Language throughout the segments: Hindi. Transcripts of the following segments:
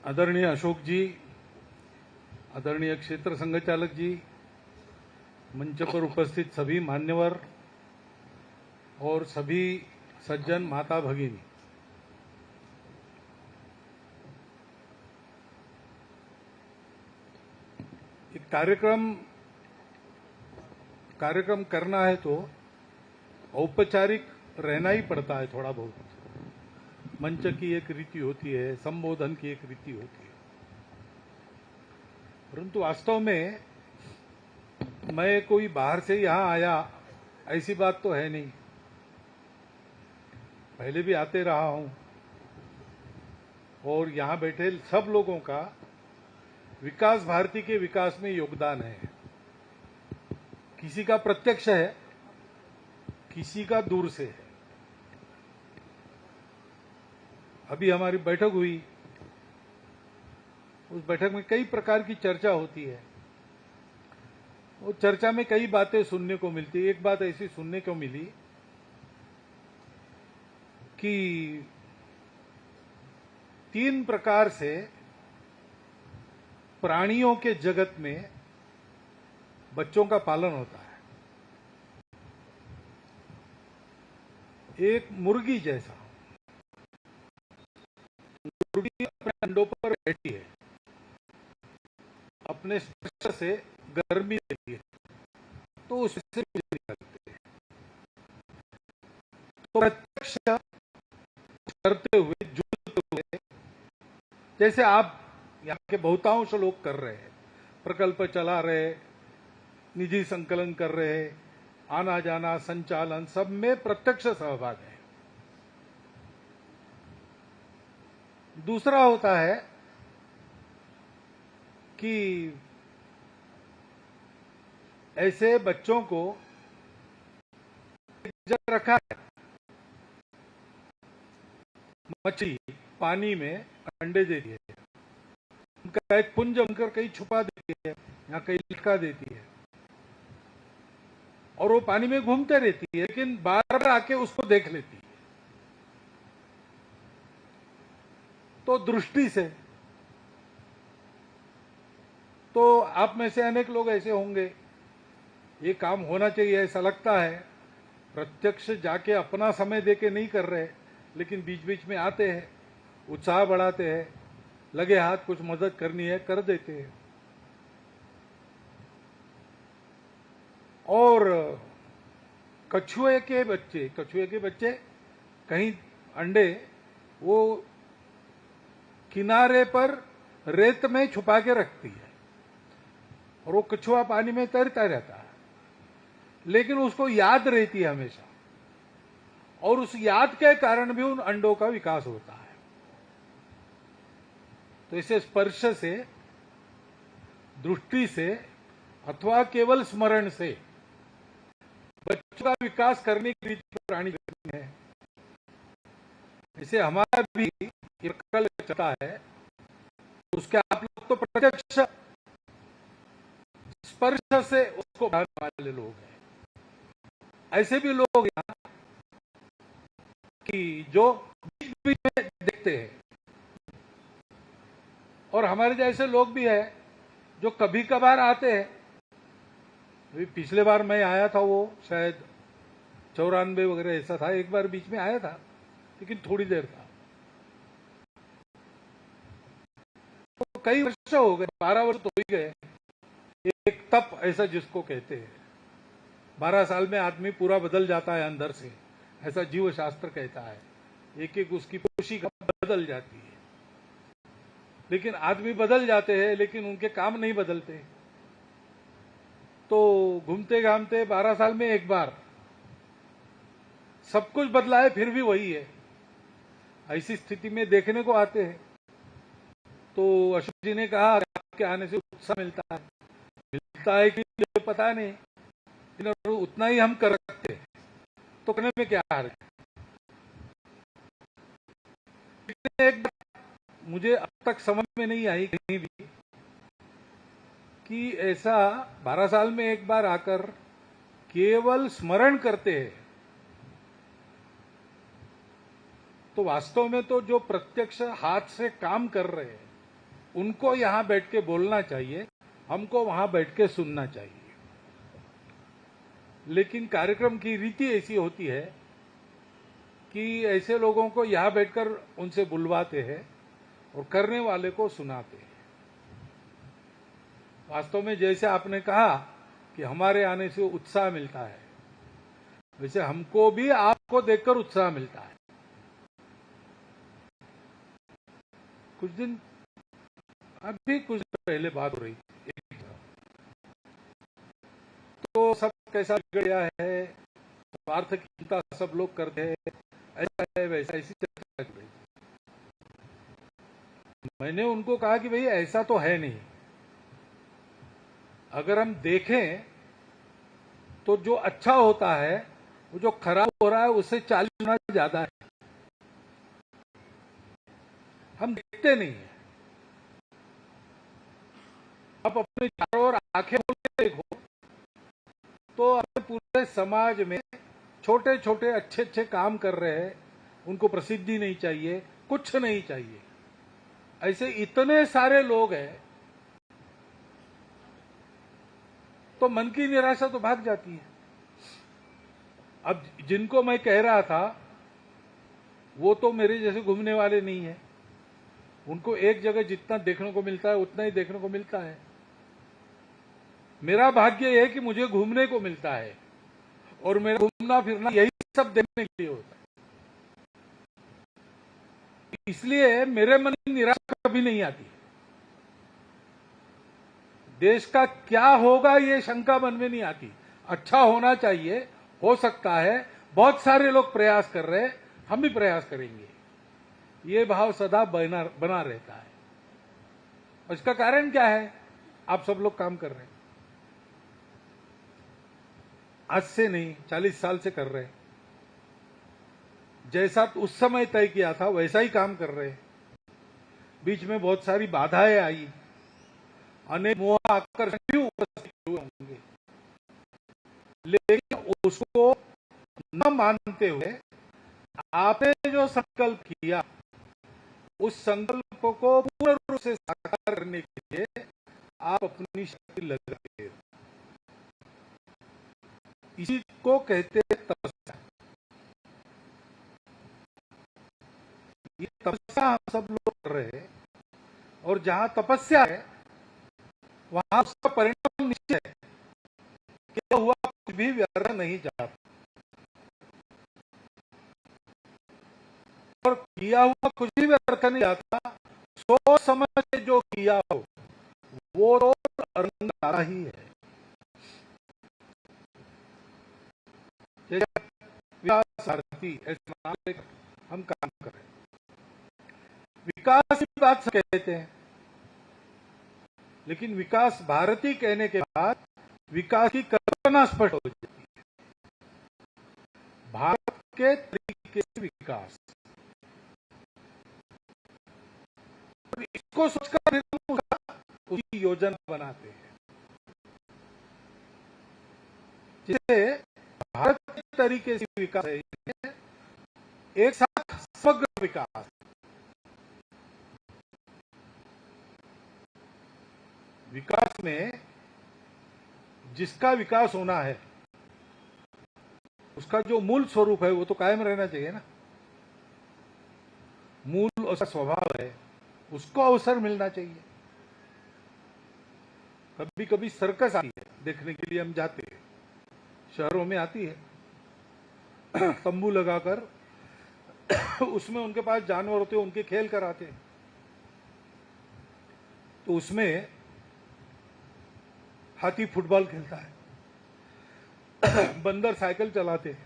आदरणीय अशोक जी, आदरणीय क्षेत्र संघचालक जी, मंच पर उपस्थित सभी मान्यवर और सभी सज्जन माता भगिनी, एक कार्यक्रम करना है तो औपचारिक रहना ही पड़ता है। थोड़ा बहुत मंच की एक रीति होती है, संबोधन की एक रीति होती है, परंतु वास्तव में मैं कोई बाहर से यहां आया ऐसी बात तो है नहीं। पहले भी आते रहा हूं और यहां बैठे सब लोगों का विकास भारती के विकास में योगदान है। किसी का प्रत्यक्ष है, किसी का दूर से है। अभी हमारी बैठक हुई, उस बैठक में कई प्रकार की चर्चा होती है। वो चर्चा में कई बातें सुनने को मिलती है। एक बात ऐसी सुनने को मिली कि 3 प्रकार से प्राणियों के जगत में बच्चों का पालन होता है। एक मुर्गी जैसा, मुर्गी अपने अंडों पर बैठी है, अपने स्पर्श से गर्मी देती है तो उससे बिजली निकलती है। तो प्रत्यक्ष करते हुए, जुड़ते हुए, जैसे आप यहाँ के बहुतांश लोग कर रहे हैं, प्रकल्प चला रहे, निधि संकलन कर रहे, आना जाना संचालन सब में प्रत्यक्ष सहभाग है। दूसरा होता है कि ऐसे बच्चों को जब रखा है, मछली पानी में अंडे देती है, उनका एक पुंज बनकर कहीं छुपा देती है या कहीं लटका देती है और वो पानी में घूमते रहती है, लेकिन बार बार आके उसको देख लेती है। तो दृष्टि से तो आप में से अनेक लोग ऐसे होंगे, ये काम होना चाहिए ऐसा लगता है। प्रत्यक्ष जाके अपना समय देके नहीं कर रहे, लेकिन बीच बीच में आते हैं, उत्साह बढ़ाते हैं, लगे हाथ कुछ मदद करनी है कर देते हैं। और कछुए के बच्चे कहीं अंडे वो किनारे पर रेत में छुपा के रखती है और वो कछुआ पानी में तैरता रहता है, लेकिन उसको याद रहती है हमेशा, और उस याद के कारण भी उन अंडों का विकास होता है। तो इसे स्पर्श से, दृष्टि से अथवा केवल स्मरण से बच्चों का विकास करने की रीति पुरानी है। इसे हमारा भी कल चलता है, उसके आप लोग तो प्रत्यक्ष स्पर्श से उसको बढ़ाने वाले लोग हैं। ऐसे भी लोग यहाँ कि जो बीच बीच में देखते हैं, और हमारे जैसे लोग भी हैं जो कभी कभार आते हैं। अभी पिछले बार मैं आया था, वो शायद 94 वगैरह ऐसा था, एक बार बीच में आया था लेकिन थोड़ी देर था। तो कई वर्ष हो गए, 12 वर्ष तो हो ही गए। एक तप ऐसा जिसको कहते हैं, 12 साल में आदमी पूरा बदल जाता है अंदर से, ऐसा जीव शास्त्र कहता है। एक एक उसकी कोशिका बदल जाती है, लेकिन आदमी बदल जाते हैं लेकिन उनके काम नहीं बदलते। तो घूमते घामते 12 साल में एक बार सब कुछ बदला है, फिर भी वही है। ऐसी स्थिति में देखने को आते हैं। तो अशोक जी ने कहा आपके आने से उत्साह मिलता है कि पता नहीं, लेकिन उतना ही हम कर सकते हैं तो करने में क्या हर्ज है। एक मुझे अब तक समझ में नहीं आई कहीं भी कि ऐसा 12 साल में एक बार आकर केवल स्मरण करते हैं। तो वास्तव में तो जो प्रत्यक्ष हाथ से काम कर रहे हैं, उनको यहां बैठ के बोलना चाहिए, हमको वहां बैठ के सुनना चाहिए। लेकिन कार्यक्रम की रीति ऐसी होती है कि ऐसे लोगों को यहां बैठकर उनसे बुलवाते हैं और करने वाले को सुनाते हैं। वास्तव में जैसे आपने कहा कि हमारे आने से उत्साह मिलता है, वैसे हमको भी आपको देखकर उत्साह मिलता है। कुछ दिन अभी कुछ दिन पहले बात हो रही थी, तो सब कैसा बिगड़ गया है, स्वार्थ की चिंता सब लोग करते हैं, ऐसा है वैसा, ऐसी चर्चा कर रही थी। मैंने उनको कहा कि भाई ऐसा तो है नहीं। अगर हम देखें तो जो अच्छा होता है वो जो खराब हो रहा है उससे 40 गुना ज्यादा है। हम देखते नहीं है। आप अपने चारों ओर आंखें खोल के देखो तो अपने पूरे समाज में छोटे छोटे अच्छे अच्छे काम कर रहे हैं, उनको प्रसिद्धि नहीं चाहिए, कुछ नहीं चाहिए, ऐसे इतने सारे लोग हैं, तो मन की निराशा तो भाग जाती है। अब जिनको मैं कह रहा था वो तो मेरे जैसे घूमने वाले नहीं है, उनको एक जगह जितना देखने को मिलता है उतना ही देखने को मिलता है। मेरा भाग्य है कि मुझे घूमने को मिलता है और मेरा घूमना फिरना यही सब देखने के लिए होता है। इसलिए मेरे मन में निराशा कभी नहीं आती। देश का क्या होगा ये शंका मन में नहीं आती। अच्छा होना चाहिए, हो सकता है, बहुत सारे लोग प्रयास कर रहे हैं, हम भी प्रयास करेंगे, ये भाव सदा बना रहता है। और इसका कारण क्या है? आप सब लोग काम कर रहे हैं, आज से नहीं 40 साल से कर रहे हैं। जैसा उस समय तय किया था वैसा ही काम कर रहे हैं। बीच में बहुत सारी बाधाएं आई, अनेक मोह आकर्षण भी उपस्थित हुए होंगे, लेकिन उसको न मानते हुए आपने जो संकल्प किया उस संकल्प को पूर्ण रूप से साकार करने के लिए आप अपनी शक्ति लगाते हो। इसी को कहते हैं तपस्या। ये तपस्या हम सब लोग कर रहे हैं, और जहां तपस्या है वहां उसका परिणाम निश्चित है। क्या हुआ कुछ भी व्यर्थ नहीं जाता, और किया हुआ कुछ भी व्यर्थ नहीं जाता। सोच समझ के जो किया हो वो तो रंग आता ही है। विकास भारती ऐसे नाम लेकर हम काम कर रहे हैं। विकास की बात कहते हैं, लेकिन विकास भारती कहने के बाद विकास की कल्पना स्पष्ट हो जाती है। भारत के तरीके से विकास, इसको सोचकर उसकी योजना बनाते हैं, जिसे भारत के तरीके से विकास है, एक साथ समग्र विकास। विकास में जिसका विकास होना है उसका जो मूल स्वरूप है वो तो कायम रहना चाहिए ना। मूल उसका स्वभाव है, उसको अवसर मिलना चाहिए। कभी कभी सर्कस आती है देखने के लिए, हम जाते हैं, शहरों में आती है, तंबू लगाकर उसमें उनके पास जानवर होते हैं, उनके खेल कराते हैं। तो उसमें हाथी फुटबॉल खेलता है, बंदर साइकिल चलाते हैं,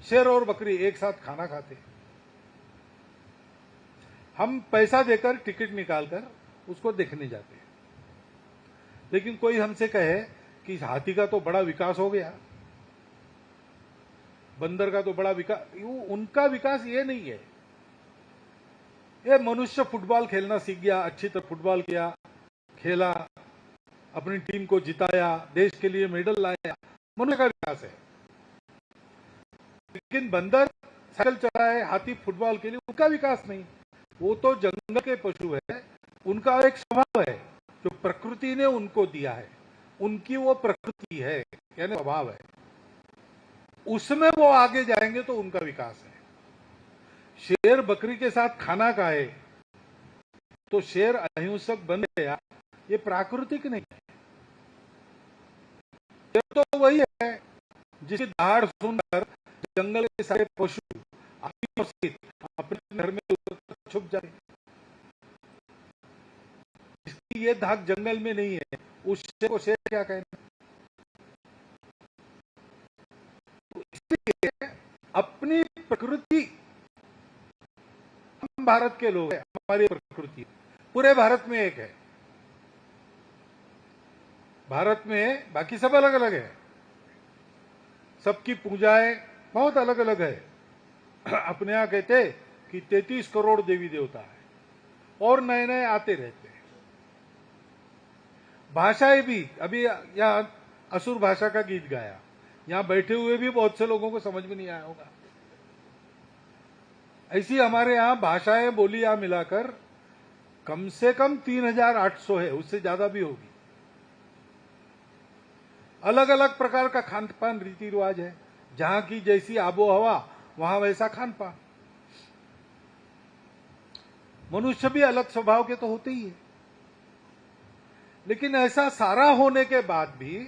शेर और बकरी एक साथ खाना खाते हैं। हम पैसा देकर टिकट निकालकर उसको देखने जाते हैं। लेकिन कोई हमसे कहे कि हाथी का तो बड़ा विकास हो गया, बंदर का तो बड़ा विकास, उनका विकास ये नहीं है। ये मनुष्य फुटबॉल खेलना सीख गया, अच्छी तरह फुटबॉल किया, खेला, अपनी टीम को जिताया, देश के लिए मेडल लाया, मनुष्य का विकास है। लेकिन बंदर साइकिल चलाए, हाथी फुटबॉल के लिए, उनका विकास नहीं। वो तो जंगल के पशु है, उनका एक स्वभाव है जो प्रकृति ने उनको दिया है, उनकी वो प्रकृति है यानी स्वभाव है, उसमें वो आगे जाएंगे तो उनका विकास है। शेर बकरी के साथ खाना खाए तो शेर अहिंसक बन गया, ये प्राकृतिक नहीं है। शेर तो वही है जिसकी दहाड़ सुनकर जंगल के सारे पशु अपने घर में छुप जाए। इसकी ये धाक जंगल में नहीं है, उस शेर को शेर क्या कहना। तो इसलिए अपनी प्रकृति, हम भारत के लोग हैं, हमारी प्रकृति पूरे भारत में एक है। भारत में बाकी सब अलग अलग है, सबकी पूजाएं बहुत अलग अलग है। अपने यहां कहते कि 33 करोड़ देवी देवता है और नए नए आते रहते हैं। भाषाएं भी, अभी यहां असुर भाषा का गीत गाया, यहां बैठे हुए भी बहुत से लोगों को समझ में नहीं आया होगा। ऐसी हमारे यहां भाषाएं बोलियां मिलाकर कम से कम 3800 है, उससे ज्यादा भी होगी। अलग अलग प्रकार का खान पान रीति रिवाज है, जहां की जैसी आबो हवा वहां वैसा खान पान। मनुष्य भी अलग स्वभाव के तो होते ही है, लेकिन ऐसा सारा होने के बाद भी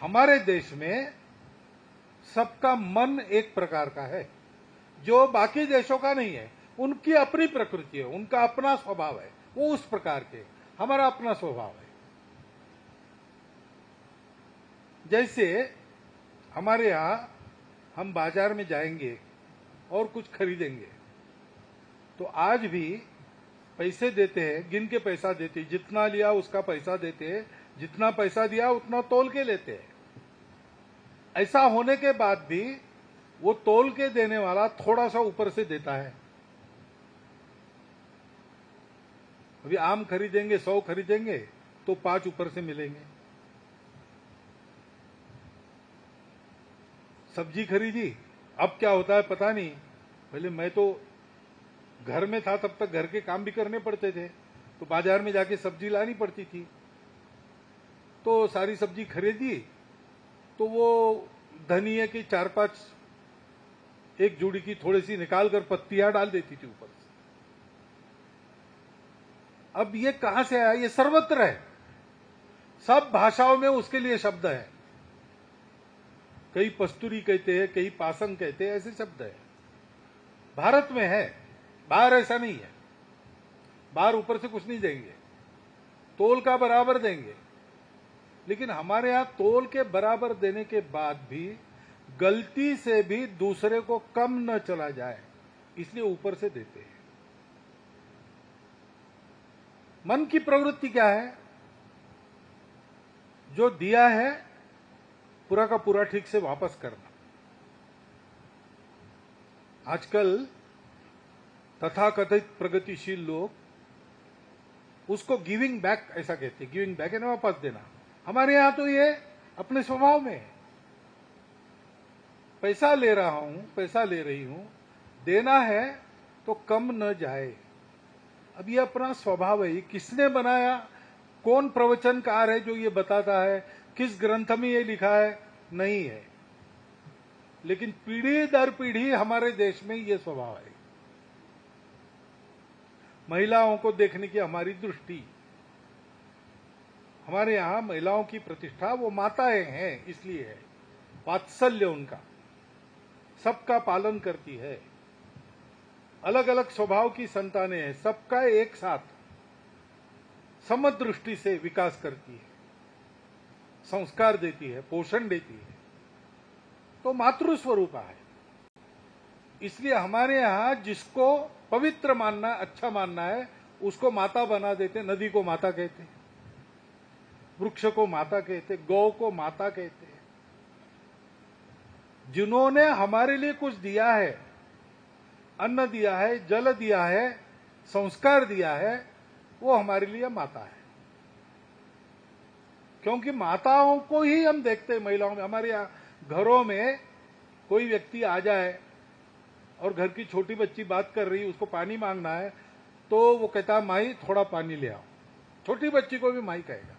हमारे देश में सबका मन एक प्रकार का है, जो बाकी देशों का नहीं है। उनकी अपनी प्रकृति है, उनका अपना स्वभाव है, वो उस प्रकार के, हमारा अपना स्वभाव है। जैसे हमारे यहां हम बाजार में जाएंगे और कुछ खरीदेंगे तो आज भी पैसे देते हैं, गिन के पैसा देते हैं, जितना लिया उसका पैसा देते हैं, जितना पैसा दिया उतना तोल के लेते हैं। ऐसा होने के बाद भी वो तोल के देने वाला थोड़ा सा ऊपर से देता है। अभी आम खरीदेंगे, 100 खरीदेंगे तो 5 ऊपर से मिलेंगे। सब्जी खरीदी, अब क्या होता है पता नहीं। पहले मैं तो घर में था तब तक घर के काम भी करने पड़ते थे, तो बाजार में जाके सब्जी लानी पड़ती थी। तो सारी सब्जी खरीदी तो वो धनिया की 4-5 एक जोड़ी की थोड़ी सी निकालकर पत्तियां डाल देती थी ऊपर से। अब ये कहां से आया? ये सर्वत्र है, सब भाषाओं में उसके लिए शब्द है। कई पस्तूरी कहते हैं, कई पासंग कहते हैं, ऐसे शब्द है। भारत में है, बाहर ऐसा नहीं है। बाहर ऊपर से कुछ नहीं देंगे, तोल का बराबर देंगे। लेकिन हमारे यहां तोल के बराबर देने के बाद भी गलती से भी दूसरे को कम न चला जाए, इसलिए ऊपर से देते हैं। मन की प्रवृत्ति क्या है? जो दिया है पूरा का पूरा ठीक से वापस करना। आजकल तथाकथित प्रगतिशील लोग उसको गिविंग बैक ऐसा कहते हैं। गिविंग बैक है ना, वापस देना। हमारे यहां तो ये अपने स्वभाव में है। पैसा ले रहा हूं, पैसा ले रही हूं, देना है तो कम न जाए। अब ये अपना स्वभाव है। ये किसने बनाया? कौन प्रवचनकार है जो ये बताता है? किस ग्रंथ में ये लिखा है? नहीं है। लेकिन पीढ़ी दर पीढ़ी हमारे देश में ये स्वभाव है। महिलाओं को देखने की हमारी दृष्टि, हमारे यहां महिलाओं की प्रतिष्ठा, वो माताएं हैं इसलिए है। वात्सल्य उनका, सबका पालन करती है। अलग अलग स्वभाव की संतानें हैं, सबका एक साथ समदृष्टि से विकास करती है, संस्कार देती है, पोषण देती है। तो मातृ स्वरूप है। इसलिए हमारे यहां जिसको पवित्र मानना, अच्छा मानना है, उसको माता बना देते। नदी को माता कहते, वृक्ष को माता कहते, गौ को माता कहते। जिन्होंने हमारे लिए कुछ दिया है, अन्न दिया है, जल दिया है, संस्कार दिया है, वो हमारे लिए माता है। क्योंकि माताओं को ही हम देखते हैं महिलाओं में। हमारे यहाँ घरों में कोई व्यक्ति आ जाए और घर की छोटी बच्ची बात कर रही है, उसको पानी मांगना है, तो वो कहता माई थोड़ा पानी ले आओ। छोटी बच्ची को भी माई कहेगा।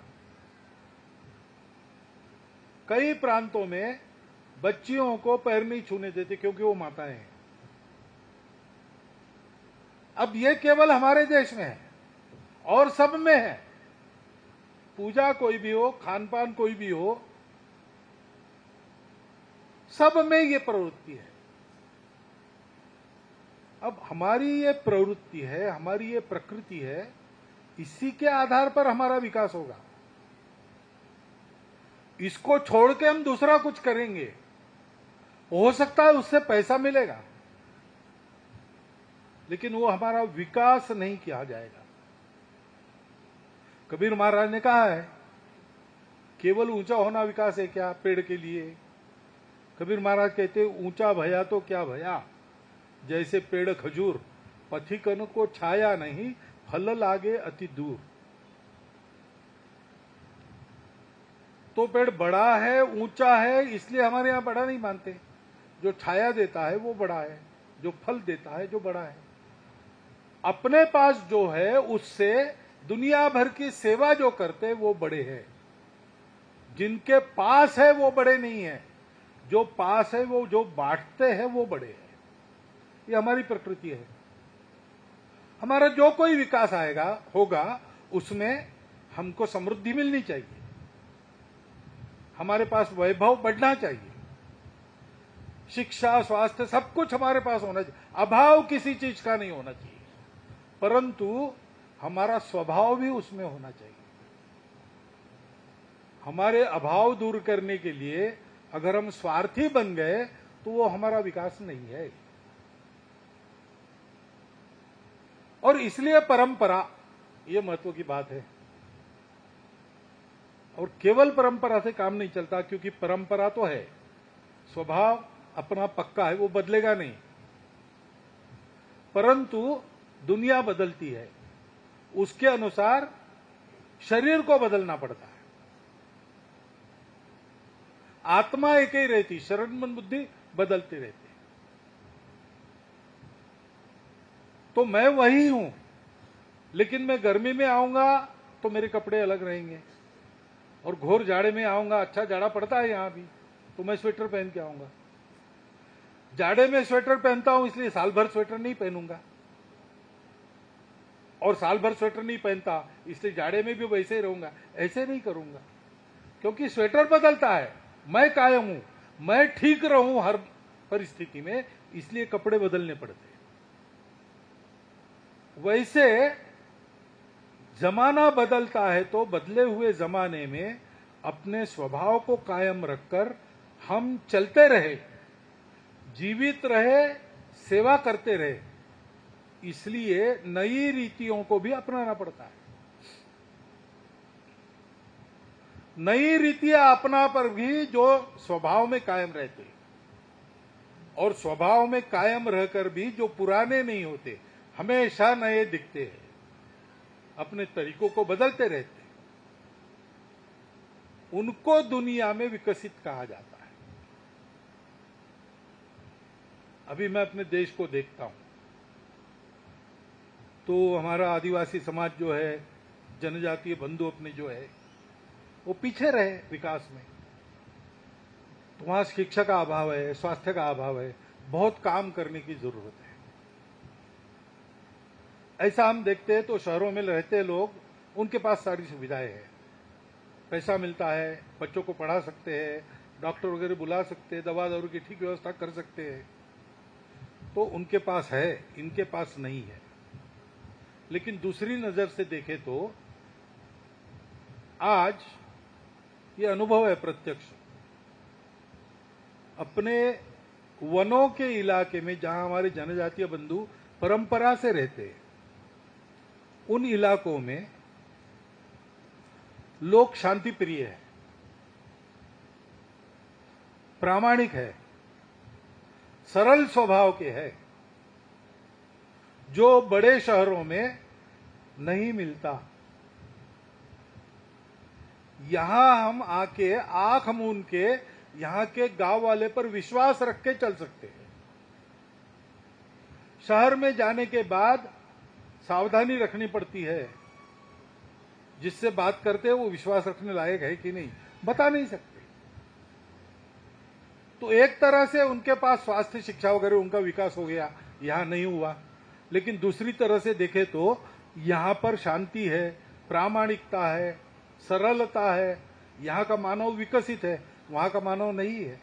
कई प्रांतों में बच्चियों को पैर नहीं छूने देते क्योंकि वो माताएं हैं। अब ये केवल हमारे देश में है और सब में है। पूजा कोई भी हो, खान पान कोई भी हो, सब में ये प्रवृत्ति है। अब हमारी ये प्रवृत्ति है, हमारी ये प्रकृति है, इसी के आधार पर हमारा विकास होगा। इसको छोड़ के हम दूसरा कुछ करेंगे, हो सकता है उससे पैसा मिलेगा, लेकिन वो हमारा विकास नहीं किया जाएगा। कबीर महाराज ने कहा है, केवल ऊंचा होना विकास है क्या पेड़ के लिए? कबीर महाराज कहते ऊंचा भया तो क्या भया, जैसे पेड़ खजूर, पथिकन को छाया नहीं, फल लागे अति दूर। तो पेड़ बड़ा है, ऊंचा है, इसलिए हमारे यहां बड़ा नहीं मानते। जो छाया देता है वो बड़ा है, जो फल देता है जो बड़ा है। अपने पास जो है उससे दुनिया भर की सेवा जो करते वो बड़े हैं। जिनके पास है वो बड़े नहीं है, जो पास है वो जो बांटते हैं वो बड़े हैं। ये हमारी प्रकृति है। हमारा जो कोई विकास आएगा होगा उसमें हमको समृद्धि मिलनी चाहिए, हमारे पास वैभव बढ़ना चाहिए, शिक्षा स्वास्थ्य सब कुछ हमारे पास होना चाहिए। अभाव किसी चीज का नहीं होना चाहिए, परंतु हमारा स्वभाव भी उसमें होना चाहिए। हमारे अभाव दूर करने के लिए अगर हम स्वार्थी बन गए तो वो हमारा विकास नहीं है। और इसलिए परंपरा, ये महत्व की बात है। और केवल परंपरा से काम नहीं चलता, क्योंकि परंपरा तो है, स्वभाव अपना पक्का है, वो बदलेगा नहीं, परंतु दुनिया बदलती है, उसके अनुसार शरीर को बदलना पड़ता है। आत्मा एक ही रहती, शरीर मन बुद्धि बदलती रहती। तो मैं वही हूं, लेकिन मैं गर्मी में आऊंगा तो मेरे कपड़े अलग रहेंगे, और घोर जाड़े में आऊंगा, अच्छा जाड़ा पड़ता है यहां भी, तो मैं स्वेटर पहन के आऊंगा। जाड़े में स्वेटर पहनता हूं इसलिए साल भर स्वेटर नहीं पहनूंगा, और साल भर स्वेटर नहीं पहनता इसलिए जाड़े में भी वैसे ही रहूंगा। ऐसे नहीं करूंगा, क्योंकि स्वेटर बदलता है, मैं कायम हूं, मैं ठीक रहूं हर परिस्थिति में, इसलिए कपड़े बदलने पड़ते हैं। वैसे जमाना बदलता है तो बदले हुए जमाने में अपने स्वभाव को कायम रखकर हम चलते रहे, जीवित रहे, सेवा करते रहे, इसलिए नई रीतियों को भी अपनाना पड़ता है। नई रीतियां अपना पर भी जो स्वभाव में कायम रहते, और स्वभाव में कायम रहकर भी जो पुराने नहीं होते, हमेशा नए दिखते हैं, अपने तरीकों को बदलते रहते, उनको दुनिया में विकसित कहा जाता है। अभी मैं अपने देश को देखता हूं तो हमारा आदिवासी समाज जो है, जनजातीय बंधु अपने जो है, वो पीछे रहे विकास में। तो वहां शिक्षा का अभाव है, स्वास्थ्य का अभाव है, बहुत काम करने की जरूरत है। ऐसा हम देखते हैं तो शहरों में रहते लोग, उनके पास सारी सुविधाएं हैं, पैसा मिलता है, बच्चों को पढ़ा सकते हैं, डॉक्टर वगैरह बुला सकते हैं, दवा दारू की ठीक व्यवस्था कर सकते हैं, तो उनके पास है, इनके पास नहीं है। लेकिन दूसरी नजर से देखें तो आज ये अनुभव है प्रत्यक्ष, अपने वनों के इलाके में जहां हमारे जनजातीय बंधु परंपरा से रहते हैं, उन इलाकों में लोग शांति प्रिय है, प्रामाणिक है, सरल स्वभाव के है, जो बड़े शहरों में नहीं मिलता। यहां हम आके आंख मूंद के यहां के गांव वाले पर विश्वास रख के चल सकते हैं। शहर में जाने के बाद सावधानी रखनी पड़ती है। जिससे बात करते हैं वो विश्वास रखने लायक है कि नहीं बता नहीं सकते। तो एक तरह से उनके पास स्वास्थ्य शिक्षा वगैरह उनका विकास हो गया, यहां नहीं हुआ। लेकिन दूसरी तरह से देखें तो यहां पर शांति है, प्रामाणिकता है, सरलता है, यहां का मानव विकसित है, वहां का मानव नहीं है।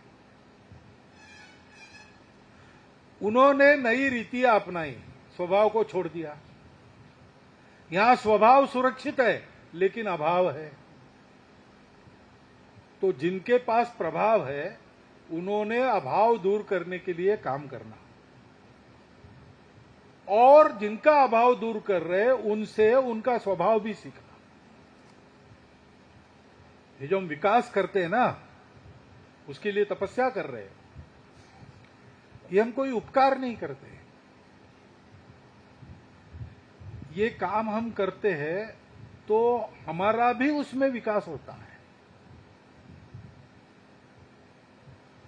उन्होंने नई रीतियां अपनाई, स्वभाव को छोड़ दिया। यहां स्वभाव सुरक्षित है लेकिन अभाव है। तो जिनके पास प्रभाव है उन्होंने अभाव दूर करने के लिए काम करना, और जिनका अभाव दूर कर रहे उनसे उनका स्वभाव भी सीखना। ये जो हम विकास करते हैं ना, उसके लिए तपस्या कर रहे हैं। ये हम कोई उपकार नहीं करते, ये काम हम करते हैं तो हमारा भी उसमें विकास होता है।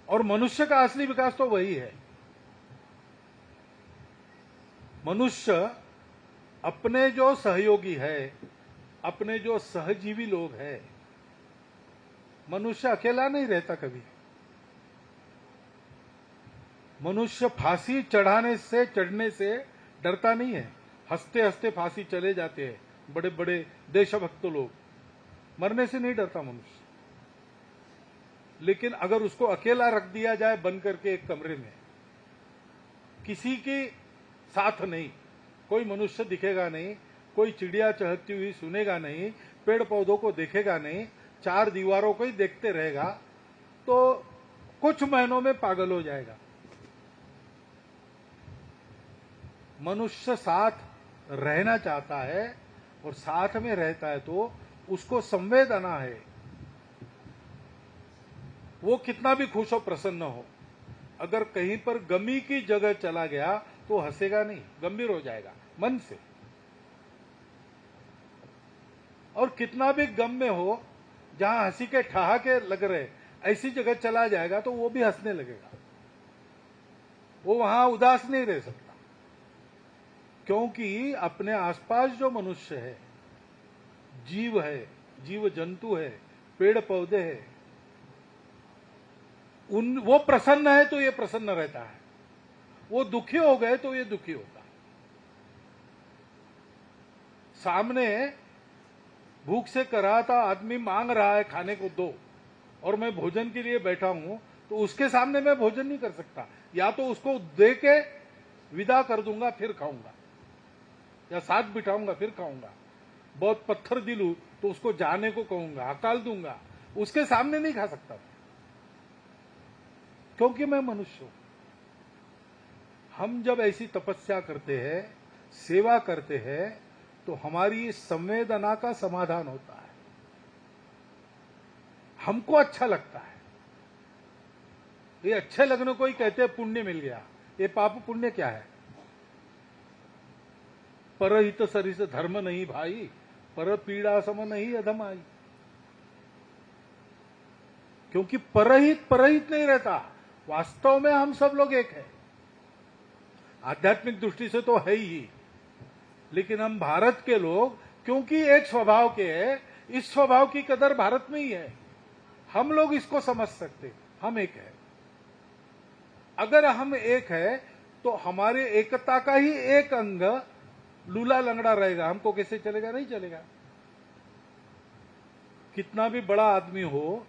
और मनुष्य का असली विकास तो वही है। मनुष्य अपने जो सहयोगी है, अपने जो सहजीवी लोग हैं, मनुष्य अकेला नहीं रहता कभी। मनुष्य फांसी चढ़ने से डरता नहीं है। हंसते हंसते फांसी चले जाते हैं बड़े बड़े देशभक्त लोग, मरने से नहीं डरता मनुष्य। लेकिन अगर उसको अकेला रख दिया जाए बंद करके एक कमरे में, किसी की साथ नहीं, कोई मनुष्य दिखेगा नहीं, कोई चिड़िया चहकती हुई सुनेगा नहीं, पेड़ पौधों को देखेगा नहीं, चार दीवारों को ही देखते रहेगा, तो कुछ महीनों में पागल हो जाएगा। मनुष्य साथ रहना चाहता है और साथ में रहता है तो उसको संवेदना है। वो कितना भी खुश हो, प्रसन्न हो, अगर कहीं पर गमी की जगह चला गया तो हंसेगा नहीं, गंभीर हो जाएगा मन से। और कितना भी गम में हो, जहां हंसी के ठहाके लग रहे, ऐसी जगह चला जाएगा तो वो भी हंसने लगेगा। वो वहां उदास नहीं रह सकता, क्योंकि अपने आसपास जो मनुष्य है, जीव है, जीव जंतु है, पेड़ पौधे है, वो प्रसन्न है तो ये प्रसन्न रहता है, वो दुखी हो गए तो ये दुखी होता है। सामने भूख से कराहता आदमी मांग रहा है खाने को दो, और मैं भोजन के लिए बैठा हूं, तो उसके सामने मैं भोजन नहीं कर सकता। या तो उसको दे के विदा कर दूंगा फिर खाऊंगा, या साथ बिठाऊंगा फिर खाऊंगा। बहुत पत्थर दिलू तो उसको जाने को कहूंगा, हकाल दूंगा, उसके सामने नहीं खा सकता, क्योंकि मैं मनुष्य हूं। हम जब ऐसी तपस्या करते हैं, सेवा करते हैं, तो हमारी संवेदना का समाधान होता है, हमको अच्छा लगता है। ये अच्छे लगने को ही कहते हैं पुण्य मिल गया। ये पाप पुण्य क्या है? परहित सरिस धर्म नहीं भाई, पर पीड़ा सम नहीं अधम आई। क्योंकि परहित नहीं रहता, वास्तव में हम सब लोग एक हैं। आध्यात्मिक दृष्टि से तो है ही, लेकिन हम भारत के लोग क्योंकि एक स्वभाव के हैं, इस स्वभाव की कदर भारत में ही है। हम लोग इसको समझ सकते, हम एक है। अगर हम एक है तो हमारे एकता का ही एक अंग लूला लंगड़ा रहेगा, हमको कैसे चलेगा? नहीं चलेगा। कितना भी बड़ा आदमी हो,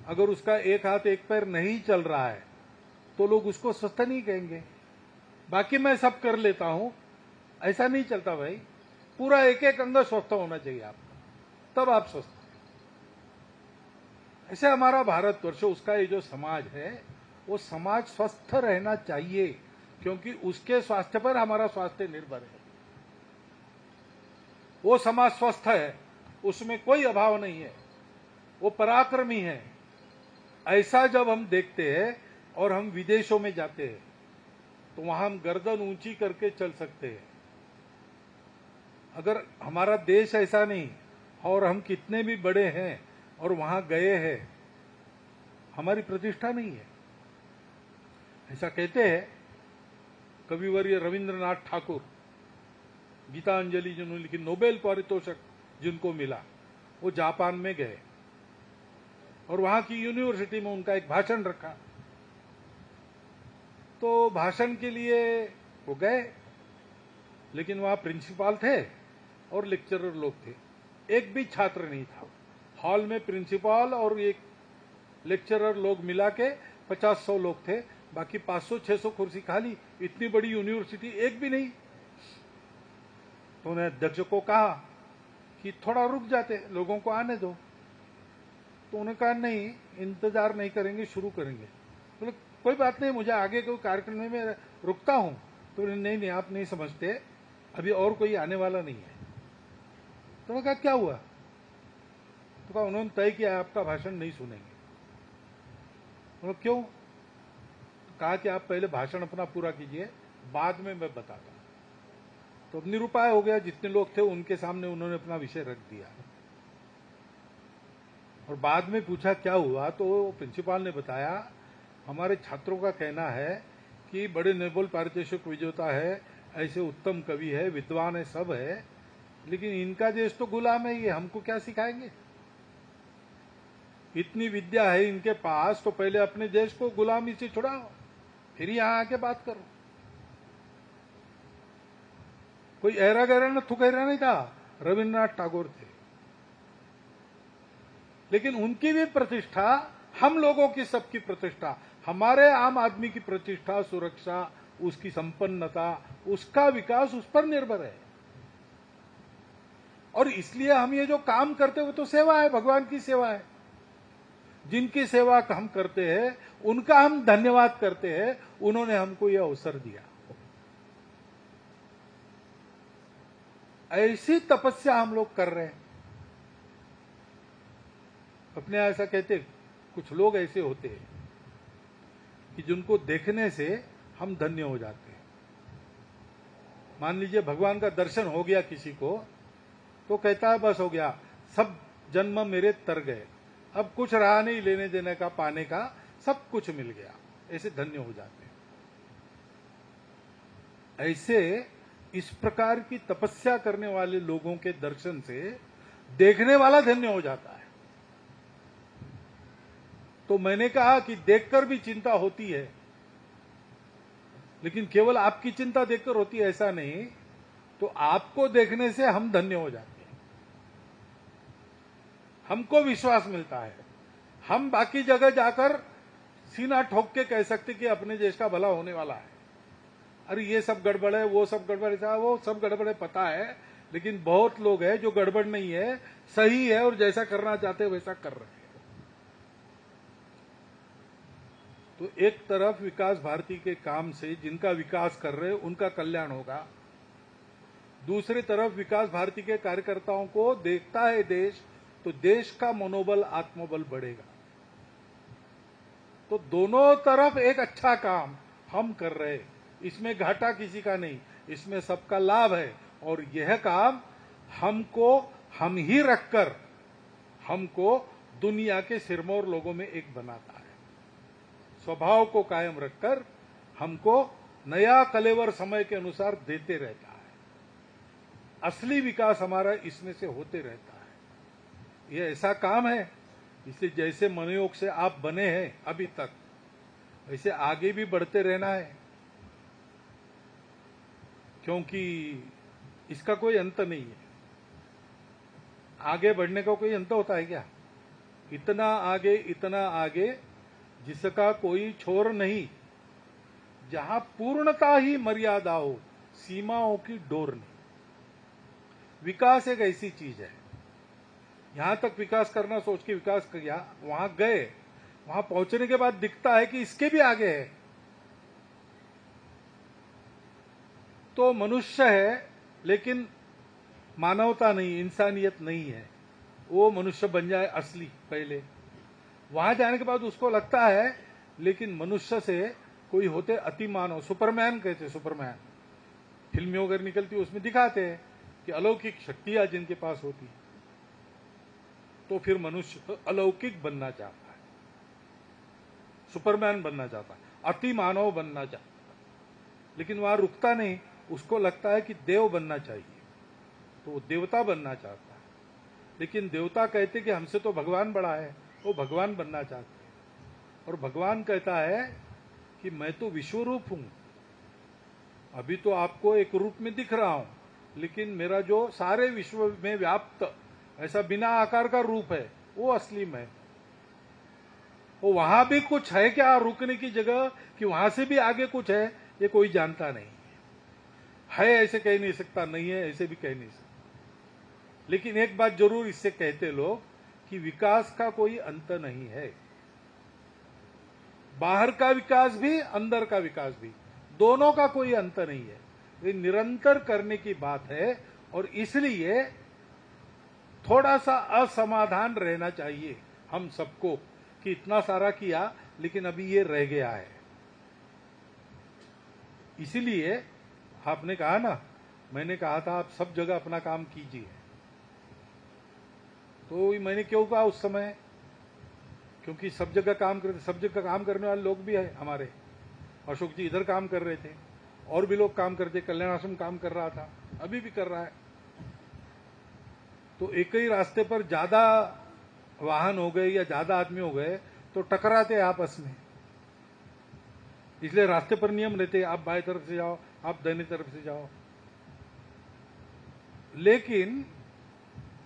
अगर उसका एक हाथ एक पैर नहीं चल रहा है तो लोग उसको स्वस्थ नहीं कहेंगे। बाकी मैं सब कर लेता हूं, ऐसा नहीं चलता भाई। पूरा एक एक अंग स्वस्थ होना चाहिए आपका, तब आप स्वस्थ। ऐसे हमारा भारतवर्ष, उसका ये जो समाज है, वो समाज स्वस्थ रहना चाहिए, क्योंकि उसके स्वास्थ्य पर हमारा स्वास्थ्य निर्भर है। वो समाज स्वस्थ है, उसमें कोई अभाव नहीं है, वो पराक्रमी है। ऐसा जब हम देखते हैं और हम विदेशों में जाते हैं तो वहां हम गर्दन ऊंची करके चल सकते हैं। अगर हमारा देश ऐसा नहीं और हम कितने भी बड़े हैं और वहां गए हैं, हमारी प्रतिष्ठा नहीं है। ऐसा कहते हैं कविवर्य रविंद्रनाथ ठाकुर, गीतांजलि जिन्होंने लिखी, नोबेल पारितोषिक जिनको मिला, वो जापान में गए और वहां की यूनिवर्सिटी में उनका एक भाषण रखा। तो भाषण के लिए वो गए, लेकिन वहां प्रिंसिपल थे और लेक्चरर लोग थे, एक भी छात्र नहीं था। हॉल में प्रिंसिपल और एक लेक्चरर लोग मिला के 50-100 लोग थे, बाकी 500-600 कुर्सी खाली। इतनी बड़ी यूनिवर्सिटी, एक भी नहीं। तो उन्हें अध्यक्ष को कहा कि थोड़ा रुक जाते, लोगों को आने दो। तो उन्होंने कहा नहीं, इंतजार नहीं करेंगे, शुरू करेंगे। बोले कोई बात नहीं, मुझे आगे कोई कार्यक्रम में मैं रुकता हूं। तो नहीं, आप नहीं समझते, अभी और कोई आने वाला नहीं है। तो उन्होंने कहा क्या हुआ? तो कहा उन्होंने तय किया आपका भाषण नहीं सुनेंगे। उन्होंने क्यों? तो कहा कि आप पहले भाषण अपना पूरा कीजिए, बाद में मैं बताता हूं। तो अब निरुपाय हो गया, जितने लोग थे उनके सामने उन्होंने अपना विषय रख दिया। और बाद में पूछा क्या हुआ, तो प्रिंसिपल ने बताया हमारे छात्रों का कहना है कि बड़े नोबेल पारितोषिक विजेता है, ऐसे उत्तम कवि है, विद्वान है, सब है, लेकिन इनका देश तो गुलाम है, ये हमको क्या सिखाएंगे? इतनी विद्या है इनके पास, तो पहले अपने देश को गुलामी से छुड़ाओ, फिर यहां आके बात करो। कोई ऐरा गहरा न थुकैरा नहीं था, रविन्द्रनाथ टैगोर थे। लेकिन उनकी भी प्रतिष्ठा, हम लोगों की सबकी प्रतिष्ठा, हमारे आम आदमी की प्रतिष्ठा, सुरक्षा, उसकी संपन्नता, उसका विकास उस पर निर्भर है। और इसलिए हम ये जो काम करते हैं वो तो सेवा है, भगवान की सेवा है। जिनकी सेवा हम करते हैं उनका हम धन्यवाद करते हैं, उन्होंने हमको यह अवसर दिया। ऐसी तपस्या हम लोग कर रहे हैं। अपने ऐसा कहते, कुछ लोग ऐसे होते हैं कि जिनको देखने से हम धन्य हो जाते हैं। मान लीजिए भगवान का दर्शन हो गया किसी को, तो कहता है बस हो गया, सब जन्म मेरे तर गए, अब कुछ रहा नहीं लेने देने का, पाने का, सब कुछ मिल गया, ऐसे धन्य हो जाते हैं। ऐसे इस प्रकार की तपस्या करने वाले लोगों के दर्शन से देखने वाला धन्य हो जाता है। तो मैंने कहा कि देखकर भी चिंता होती है, लेकिन केवल आपकी चिंता देखकर होती है ऐसा नहीं, तो आपको देखने से हम धन्य हो जाते हैं, हमको विश्वास मिलता है। हम बाकी जगह जाकर सीना ठोक के कह सकते कि अपने देश का भला होने वाला है, अरे ये सब गड़बड़ है, वो सब गड़बड़ है, वो सब गड़बड़ है, पता है, लेकिन बहुत लोग हैं जो गड़बड़ नहीं है, सही है, और जैसा करना चाहते हैं वैसा कर रहे हैं। तो एक तरफ विकास भारती के काम से जिनका विकास कर रहे हैं उनका कल्याण होगा, दूसरी तरफ विकास भारती के कार्यकर्ताओं को देखता है देश, तो देश का मनोबल, आत्मबल बढ़ेगा। तो दोनों तरफ एक अच्छा काम हम कर रहे हैं, इसमें घाटा किसी का नहीं, इसमें सबका लाभ है। और यह काम हमको, हम ही रखकर हमको दुनिया के सिरमौर लोगों में एक बनाता है। स्वभाव को कायम रखकर हमको नया कलेवर समय के अनुसार देते रहता है। असली विकास हमारा इसमें से होते रहता है। यह ऐसा काम है, इसलिए जैसे मनोयोग से आप बने हैं अभी तक, वैसे आगे भी बढ़ते रहना है, क्योंकि इसका कोई अंत नहीं है। आगे बढ़ने का कोई अंत होता है क्या? इतना आगे जिसका कोई छोर नहीं, जहां पूर्णता ही मर्यादा हो, सीमाओं की डोर नहीं। विकास एक ऐसी चीज है, यहां तक विकास करना सोच के विकास किया, वहां गए, वहां पहुंचने के बाद दिखता है कि इसके भी आगे है, तो मनुष्य है लेकिन मानवता नहीं, इंसानियत नहीं है। वो मनुष्य बन जाए असली पहले, वहां जाने के बाद उसको लगता है लेकिन मनुष्य से कोई होते अति मानव, सुपरमैन कहते, सुपरमैन फिल्में अगर निकलती उसमें दिखाते हैं कि अलौकिक शक्तियां जिनके पास होती, तो फिर मनुष्य अलौकिक बनना चाहता है, सुपरमैन बनना चाहता है, अति मानव बनना चाहता है, लेकिन वहां रुकता नहीं, उसको लगता है कि देव बनना चाहिए। तो वो देवता बनना चाहता है। लेकिन देवता कहते कि हमसे तो भगवान बड़ा है, वो भगवान बनना चाहते हैं। और भगवान कहता है कि मैं तो विश्वरूप हूं, अभी तो आपको एक रूप में दिख रहा हूं, लेकिन मेरा जो सारे विश्व में व्याप्त ऐसा बिना आकार का रूप है वो असली मैं। वो वहां भी कुछ है क्या रुकने की जगह, कि वहां से भी आगे कुछ है, ये कोई जानता नहीं है ऐसे कह नहीं सकता, नहीं है ऐसे भी कह नहीं सकता। लेकिन एक बात जरूर इससे कहते लोग कि विकास का कोई अंत नहीं है। बाहर का विकास भी, अंदर का विकास भी, दोनों का कोई अंत नहीं है। ये निरंतर करने की बात है। और इसलिए थोड़ा सा असमाधान रहना चाहिए हम सबको कि इतना सारा किया लेकिन अभी ये रह गया है। इसीलिए आपने कहा ना, मैंने कहा था आप सब जगह अपना काम कीजिए, तो मैंने क्यों कहा उस समय, क्योंकि सब जगह काम करते, सब जगह काम करने वाले लोग भी है हमारे। अशोक जी इधर काम कर रहे थे, और भी लोग काम करते, कल्याण आश्रम काम कर रहा था, अभी भी कर रहा है। तो एक ही रास्ते पर ज्यादा वाहन हो गए या ज्यादा आदमी हो गए तो टकराते आपस में। इसलिए रास्ते पर नियम रहते, आप बाएं तरफ से जाओ, आप दाहिनी तरफ से जाओ। लेकिन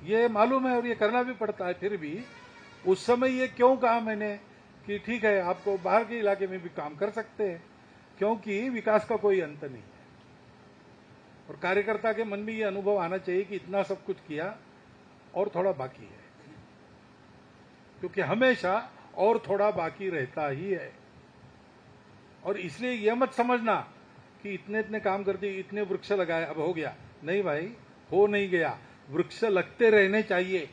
ये मालूम है और ये करना भी पड़ता है। फिर भी उस समय ये क्यों कहा मैंने कि ठीक है आपको बाहर के इलाके में भी काम कर सकते हैं, क्योंकि विकास का कोई अंत नहीं है। और कार्यकर्ता के मन में ये अनुभव आना चाहिए कि इतना सब कुछ किया और थोड़ा बाकी है, क्योंकि हमेशा और थोड़ा बाकी रहता ही है। और इसलिए यह मत समझना कि इतने इतने काम कर दिए, इतने वृक्ष लगाए, अब हो गया। नहीं भाई, हो नहीं गया। वृक्ष लगते रहने चाहिए।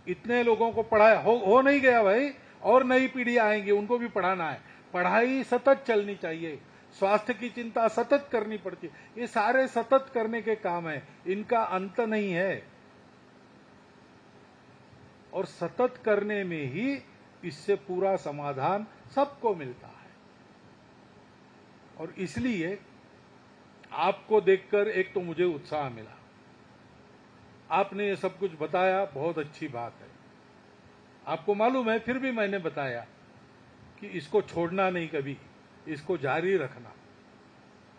इतने लोगों को पढ़ाया, हो नहीं गया भाई, और नई पीढ़ी आएंगी, उनको भी पढ़ाना है। पढ़ाई सतत चलनी चाहिए, स्वास्थ्य की चिंता सतत करनी पड़ती है। ये सारे सतत करने के काम है, इनका अंत नहीं है। और सतत करने में ही इससे पूरा समाधान सबको मिलता है। और इसलिए आपको देखकर एक तो मुझे उत्साह मिला, आपने ये सब कुछ बताया, बहुत अच्छी बात है। आपको मालूम है, फिर भी मैंने बताया कि इसको छोड़ना नहीं, कभी इसको जारी रखना,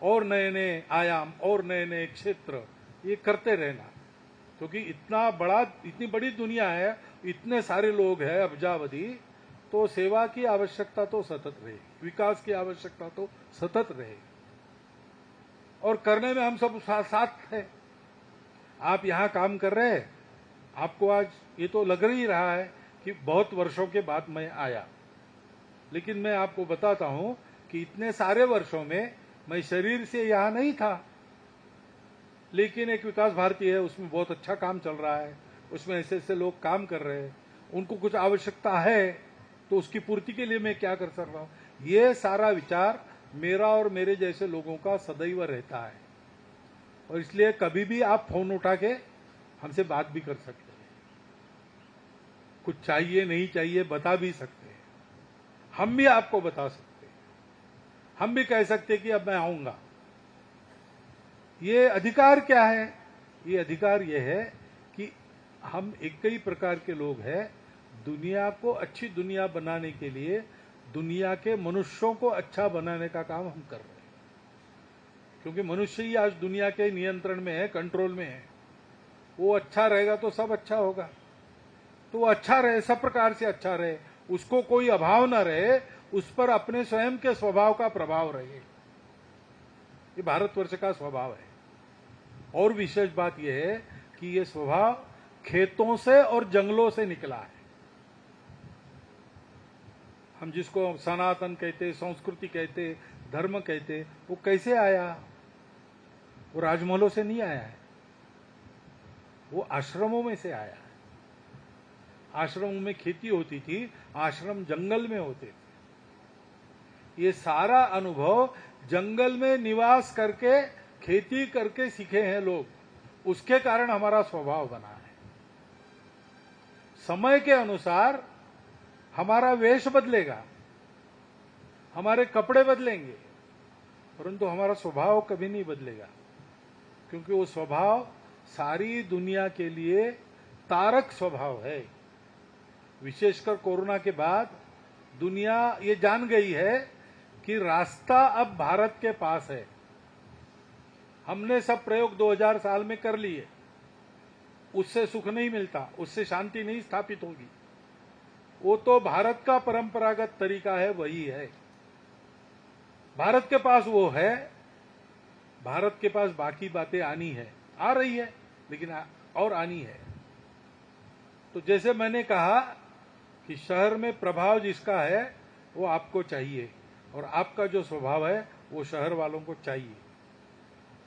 और नए नए आयाम और नए नए क्षेत्र ये करते रहना। क्योंकि इतनी बड़ी दुनिया है, इतने सारे लोग हैं अब्जावधि, तो सेवा की आवश्यकता तो सतत रहे, विकास की आवश्यकता तो सतत रहे। और करने में हम सब साथ हैं। आप यहां काम कर रहे हैं, आपको आज ये तो लग ही रहा है कि बहुत वर्षों के बाद मैं आया, लेकिन मैं आपको बताता हूं कि इतने सारे वर्षों में मैं शरीर से यहां नहीं था। लेकिन एक विकास भारती है, उसमें बहुत अच्छा काम चल रहा है, उसमें ऐसे ऐसे लोग काम कर रहे हैं, उनको कुछ आवश्यकता है, तो उसकी पूर्ति के लिए मैं क्या कर सकता रहा हूं। ये सारा विचार मेरा और मेरे जैसे लोगों का सदैव रहता है। और इसलिए कभी भी आप फोन उठा के हमसे बात भी कर सकते हैं, कुछ चाहिए नहीं चाहिए बता भी सकते हैं, हम भी आपको बता सकते हैं, हम भी कह सकते हैं कि अब मैं आऊंगा। ये अधिकार क्या है? ये अधिकार ये है कि हम एक ही प्रकार के लोग हैं, दुनिया को अच्छी दुनिया बनाने के लिए दुनिया के मनुष्यों को अच्छा बनाने का काम हम कर रहे हैं। क्योंकि मनुष्य ही आज दुनिया के नियंत्रण में है, कंट्रोल में है। वो अच्छा रहेगा तो सब अच्छा होगा। तो वो अच्छा रहे, सब प्रकार से अच्छा रहे, उसको कोई अभाव ना रहे, उस पर अपने स्वयं के स्वभाव का प्रभाव रहे। ये भारतवर्ष का स्वभाव है। और विशेष बात यह है कि ये स्वभाव खेतों से और जंगलों से निकला है। हम जिसको सनातन कहते, संस्कृति कहते, धर्म कहते, वो कैसे आया? वो राजमहलों से नहीं आया है, वो आश्रमों में से आया है। आश्रमों में खेती होती थी, आश्रम जंगल में होते थे। ये सारा अनुभव जंगल में निवास करके, खेती करके सीखे हैं लोग, उसके कारण हमारा स्वभाव बना है। समय के अनुसार हमारा वेश बदलेगा, हमारे कपड़े बदलेंगे, परंतु हमारा स्वभाव कभी नहीं बदलेगा। क्योंकि वो स्वभाव सारी दुनिया के लिए तारक स्वभाव है। विशेषकर कोरोना के बाद दुनिया ये जान गई है कि रास्ता अब भारत के पास है। हमने सब प्रयोग 2000 साल में कर लिए, उससे सुख नहीं मिलता, उससे शांति नहीं स्थापित होगी। वो तो भारत का परंपरागत तरीका है, वही है। भारत के पास वो है, भारत के पास बाकी बातें आनी है, आ रही है, लेकिन और आनी है। तो जैसे मैंने कहा कि शहर में प्रभाव जिसका है वो आपको चाहिए, और आपका जो स्वभाव है वो शहर वालों को चाहिए।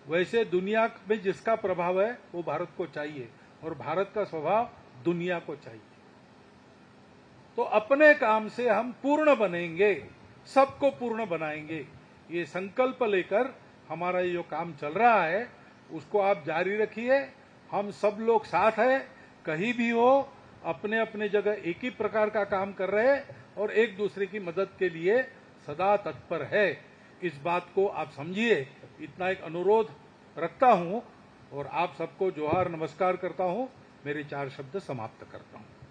वैसे दुनिया में जिसका प्रभाव है वो भारत को चाहिए, और भारत का स्वभाव दुनिया को चाहिए। तो अपने काम से हम पूर्ण बनेंगे, सबको पूर्ण बनाएंगे। ये संकल्प लेकर हमारा ये जो काम चल रहा है उसको आप जारी रखिए। हम सब लोग साथ हैं, कहीं भी हो, अपने अपने जगह एक ही प्रकार का काम कर रहे हैं और एक दूसरे की मदद के लिए सदा तत्पर है। इस बात को आप समझिए। इतना एक अनुरोध रखता हूं और आप सबको जोहार नमस्कार करता हूं। मेरे 4 शब्द समाप्त करता हूं।